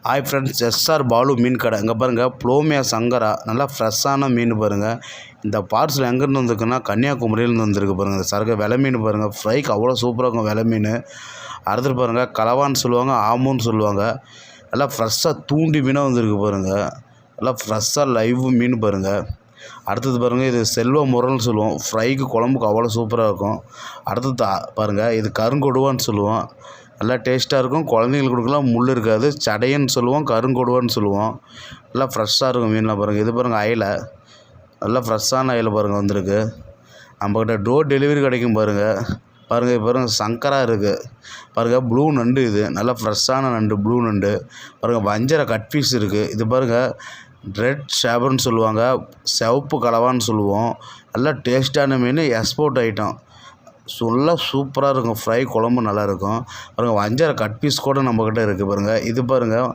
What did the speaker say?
Hi friends, SR Balu மீன் கடை. இங்கே பாருங்கள், புளோமியா சங்கரா நல்லா ஃப்ரெஷ்ஷான மீன் பாருங்கள். இந்த பார்சல் எங்கேருந்து வந்திருக்குன்னா கன்னியாகுமரியிலேருந்து வந்திருக்கு பாருங்கள். இந்த சரக்கு விலை மீன் பாருங்கள், ஃப்ரைக்கு அவ்வளோ சூப்பராக இருக்கும் விலை மீன். அடுத்தது பாருங்கள், கலவான்னு சொல்லுவாங்க, ஆமோன்னு சொல்லுவாங்க. நல்லா ஃப்ரெஷ்ஷாக தூண்டி மீனாக வந்திருக்கு பாருங்கள். நல்லா ஃப்ரெஷ்ஷாக லைவ் மீன் பாருங்கள். அடுத்தது பாருங்கள், இது செல்வ முரல்னு சொல்லுவோம், ஃப்ரைக்கு குழம்புக்கு அவ்வளோ சூப்பராக இருக்கும். அடுத்தது பாருங்கள், இது கருங்கொடுவான்னு சொல்லுவோம், நல்லா டேஸ்ட்டாக இருக்கும். குழந்தைங்களுக்கு கொடுக்கலாம், முள் இருக்காது. சடையன்னு சொல்லுவோம், கருங்கொடுவான்னு சொல்லுவோம். நல்லா ஃப்ரெஷ்ஷாக இருக்கும் மீன்லாம் பாருங்கள். இது பாருங்கள் அயிலை, நல்லா ஃப்ரெஷ்ஷான அயிலை பாருங்கள் வந்திருக்கு. நம்மக்கிட்ட டோர் டெலிவரி கிடைக்கும் பாருங்கள். பாருங்கள் இப்போ பாருங்கள், சங்கரா இருக்குது பாருங்கள், ப்ளூ நண்டு. இது நல்லா ஃப்ரெஷ்ஷான நண்டு, ப்ளூ நண்டு பாருங்கள். வஞ்சரை கட் பீஸ் இருக்குது. இது பாருங்கள், ரெட் ஷேபர்னு சொல்லுவாங்க, சிவப்பு கலவான்னு சொல்லுவோம். நல்லா டேஸ்ட்டான மீன், எக்ஸ்போர்ட் ஐட்டம். நல்லா சூப்பராக இருக்கும். ஃப்ரை குழம்பு நல்லாயிருக்கும் பாருங்கள். வஞ்சரை கட் பீஸ் கூட நம்மக்கிட்ட இருக்குது பாருங்கள். இது பாருங்கள்,